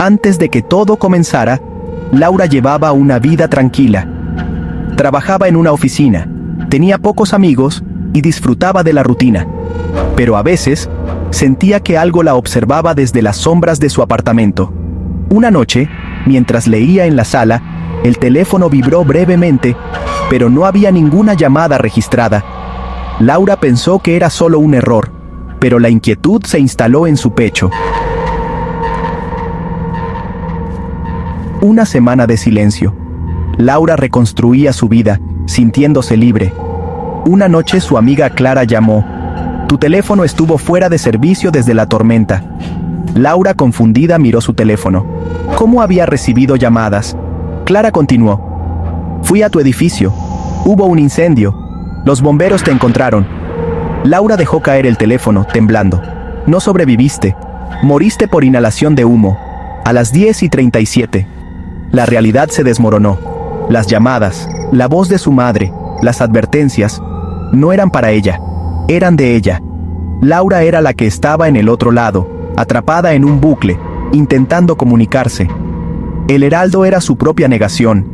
Antes de que todo comenzara, Laura llevaba una vida tranquila. Trabajaba en una oficina, tenía pocos amigos y disfrutaba de la rutina. Pero a veces, sentía que algo la observaba desde las sombras de su apartamento. Una noche, mientras leía en la sala, el teléfono vibró brevemente, pero no había ninguna llamada registrada. Laura pensó que era solo un error, pero la inquietud se instaló en su pecho. Una semana de silencio. Laura reconstruía su vida, sintiéndose libre. Una noche su amiga Clara llamó. Tu teléfono estuvo fuera de servicio desde la tormenta. Laura, confundida, miró su teléfono. ¿Cómo había recibido llamadas? Clara continuó. Fui a tu edificio. Hubo un incendio. Los bomberos te encontraron. Laura dejó caer el teléfono, temblando. No sobreviviste. Moriste por inhalación de humo. A las 10:37. La realidad se desmoronó. Las llamadas, la voz de su madre, las advertencias, no eran para ella, eran de ella. Laura era la que estaba en el otro lado, atrapada en un bucle, intentando comunicarse. El heraldo era su propia negación,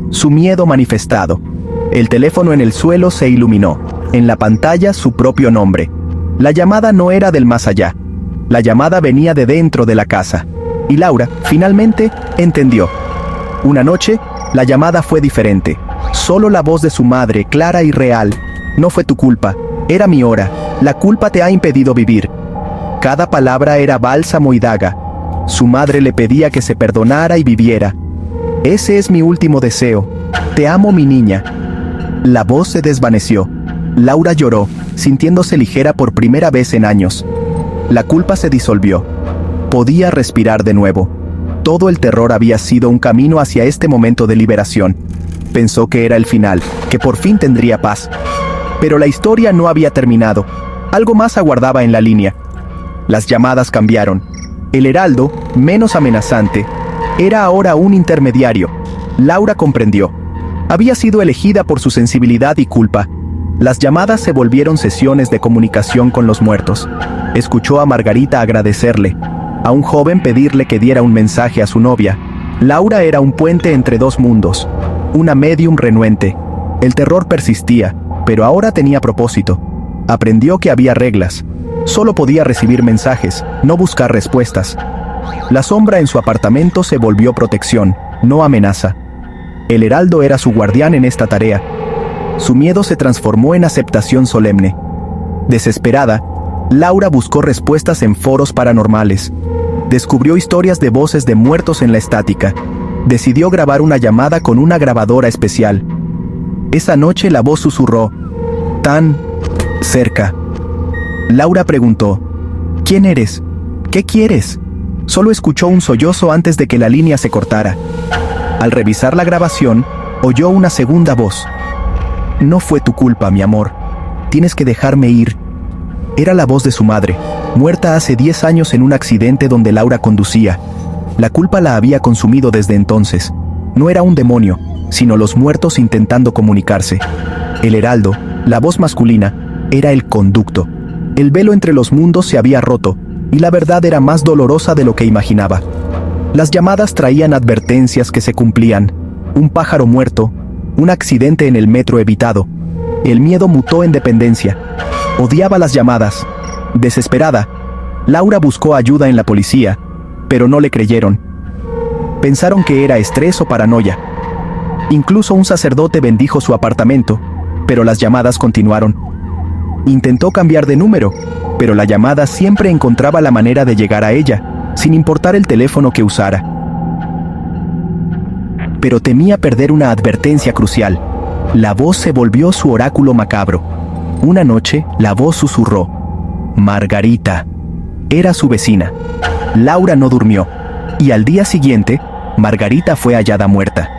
su miedo manifestado. El teléfono en el suelo se iluminó, en la pantalla su propio nombre. La llamada no era del más allá, la llamada venía de dentro de la casa. Y Laura, finalmente, entendió. Una noche, la llamada fue diferente. Solo la voz de su madre, clara y real. No fue tu culpa, era mi hora. La culpa te ha impedido vivir. Cada palabra era bálsamo y daga. Su madre le pedía que se perdonara y viviera. Ese es mi último deseo. Te amo, mi niña. La voz se desvaneció. Laura lloró, sintiéndose ligera por primera vez en años. La culpa se disolvió. Podía respirar de nuevo. Todo el terror había sido un camino hacia este momento de liberación. Pensó que era el final, que por fin tendría paz. Pero la historia no había terminado. Algo más aguardaba en la línea. Las llamadas cambiaron. El heraldo, menos amenazante, era ahora un intermediario. Laura comprendió. Había sido elegida por su sensibilidad y culpa. Las llamadas se volvieron sesiones de comunicación con los muertos. Escuchó a Margarita agradecerle, a un joven pedirle que diera un mensaje a su novia. Laura era un puente entre dos mundos, una médium renuente. El terror persistía, pero ahora tenía propósito. Aprendió que había reglas. Solo podía recibir mensajes, no buscar respuestas. La sombra en su apartamento se volvió protección, no amenaza. El heraldo era su guardián en esta tarea. Su miedo se transformó en aceptación solemne. Desesperada, Laura buscó respuestas en foros paranormales. Descubrió historias de voces de muertos en la estática. Decidió grabar una llamada con una grabadora especial. Esa noche la voz susurró, tan cerca. Laura preguntó, ¿quién eres? ¿Qué quieres? Solo escuchó un sollozo antes de que la línea se cortara. Al revisar la grabación, oyó una segunda voz. No fue tu culpa, mi amor. Tienes que dejarme ir. Era la voz de su madre, muerta hace 10 años en un accidente donde Laura conducía. La culpa la había consumido desde entonces. No era un demonio, sino los muertos intentando comunicarse. El heraldo, la voz masculina, era el conducto. El velo entre los mundos se había roto, y la verdad era más dolorosa de lo que imaginaba. Las llamadas traían advertencias que se cumplían. Un pájaro muerto, un accidente en el metro evitado. El miedo mutó en dependencia. Odiaba las llamadas. Desesperada, Laura buscó ayuda en la policía, pero no le creyeron. Pensaron que era estrés o paranoia. Incluso un sacerdote bendijo su apartamento, pero las llamadas continuaron. Intentó cambiar de número, pero la llamada siempre encontraba la manera de llegar a ella, sin importar el teléfono que usara. Pero temía perder una advertencia crucial. La voz se volvió su oráculo macabro. Una noche, la voz susurró, Margarita. Era su vecina. Laura no durmió, y al día siguiente, Margarita fue hallada muerta.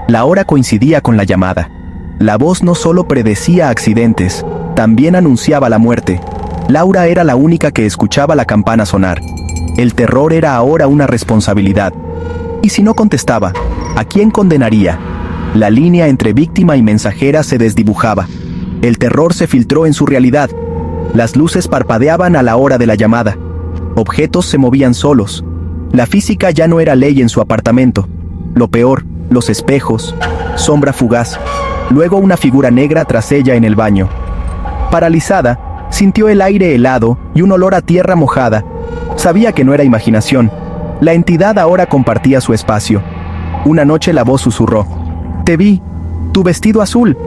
La hora coincidía con la llamada. La voz no solo predecía accidentes, también anunciaba la muerte. Laura era la única que escuchaba la campana sonar. El terror era ahora una responsabilidad. Y si no contestaba, ¿a quién condenaría? La línea entre víctima y mensajera se desdibujaba. El terror se filtró en su realidad. Las luces parpadeaban a la hora de la llamada. Objetos se movían solos. La física ya no era ley en su apartamento. Lo peor, los espejos, sombra fugaz, luego una figura negra tras ella en el baño. Paralizada, sintió el aire helado y un olor a tierra mojada. Sabía que no era imaginación. La entidad ahora compartía su espacio. Una noche la voz susurró: «Te vi, tu vestido azul».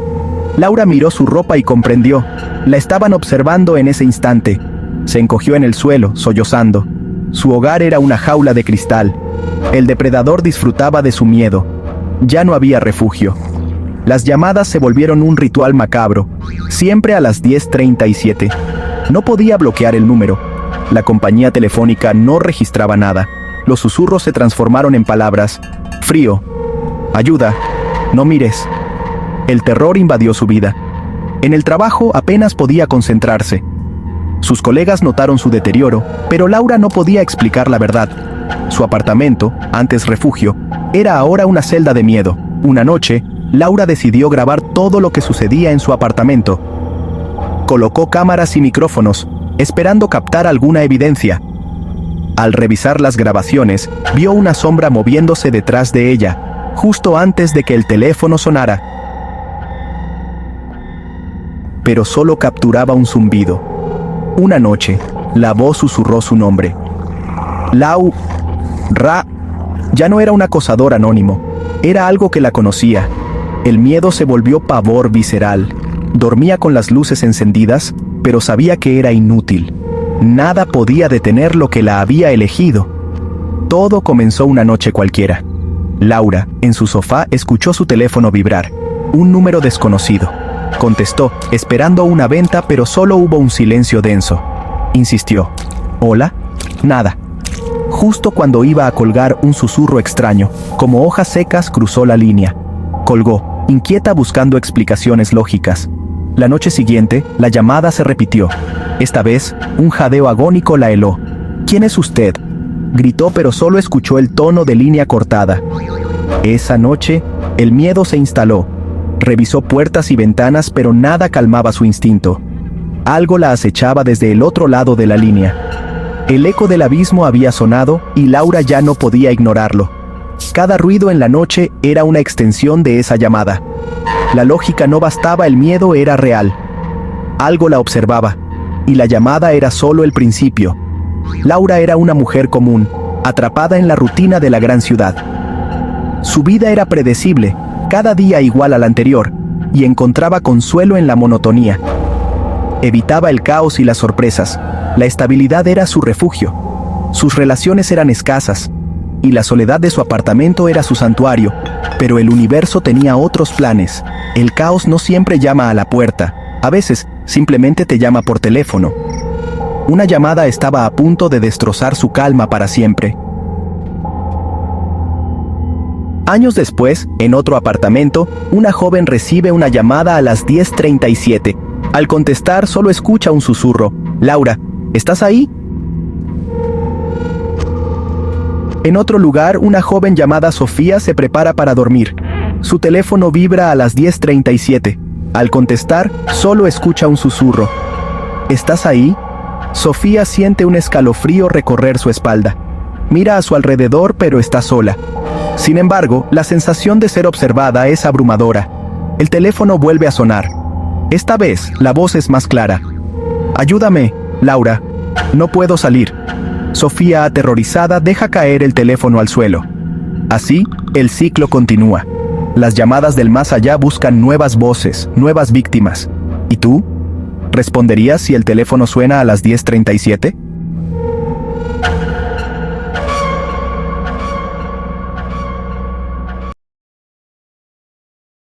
Laura miró su ropa y comprendió. La estaban observando en ese instante. Se encogió en el suelo, sollozando. Su hogar era una jaula de cristal. El depredador disfrutaba de su miedo. Ya no había refugio. Las llamadas se volvieron un ritual macabro, siempre a las 10:37. No podía bloquear el número. La compañía telefónica no registraba nada. Los susurros se transformaron en palabras: frío, ayuda, no mires. El terror invadió su vida. En el trabajo apenas podía concentrarse. Sus colegas notaron su deterioro, pero Laura no podía explicar la verdad. Su apartamento, antes refugio, era ahora una celda de miedo. Una noche, Laura decidió grabar todo lo que sucedía en su apartamento. Colocó cámaras y micrófonos, esperando captar alguna evidencia. Al revisar las grabaciones, vio una sombra moviéndose detrás de ella, justo antes de que el teléfono sonara. Pero solo capturaba un zumbido. Una noche, la voz susurró su nombre. Laura. Ya no era un acosador anónimo, era algo que la conocía. El miedo se volvió pavor visceral. Dormía con las luces encendidas, pero sabía que era inútil. Nada podía detener lo que la había elegido. Todo comenzó una noche cualquiera. Laura, en su sofá, escuchó su teléfono vibrar. Un número desconocido. Contestó, esperando una venta, pero solo hubo un silencio denso. Insistió. ¿Hola? Nada. Justo cuando iba a colgar, un susurro extraño, como hojas secas, cruzó la línea. Colgó, inquieta, buscando explicaciones lógicas. La noche siguiente, la llamada se repitió. Esta vez, un jadeo agónico la heló. «¿Quién es usted?», gritó, pero solo escuchó el tono de línea cortada. Esa noche, el miedo se instaló. Revisó puertas y ventanas, pero nada calmaba su instinto. Algo la acechaba desde el otro lado de la línea. El eco del abismo había sonado y Laura ya no podía ignorarlo. Cada ruido en la noche era una extensión de esa llamada. La lógica no bastaba, el miedo era real. Algo la observaba, y la llamada era solo el principio. Laura era una mujer común, atrapada en la rutina de la gran ciudad. Su vida era predecible, cada día igual al anterior, y encontraba consuelo en la monotonía. Evitaba el caos y las sorpresas. La estabilidad era su refugio. Sus relaciones eran escasas, y la soledad de su apartamento era su santuario. Pero el universo tenía otros planes. El caos no siempre llama a la puerta. A veces, simplemente te llama por teléfono. Una llamada estaba a punto de destrozar su calma para siempre. Años después, en otro apartamento, una joven recibe una llamada a las 10:37. Al contestar, solo escucha un susurro. «Laura, ¿estás ahí?». En otro lugar, una joven llamada Sofía se prepara para dormir. Su teléfono vibra a las 10:37. Al contestar, solo escucha un susurro. «¿Estás ahí?». Sofía siente un escalofrío recorrer su espalda. Mira a su alrededor, pero está sola. Sin embargo, la sensación de ser observada es abrumadora. El teléfono vuelve a sonar. Esta vez, la voz es más clara. «Ayúdame, Laura. No puedo salir». Sofía, aterrorizada, deja caer el teléfono al suelo. Así, el ciclo continúa. Las llamadas del más allá buscan nuevas voces, nuevas víctimas. ¿Y tú? ¿Responderías si el teléfono suena a las 10:37?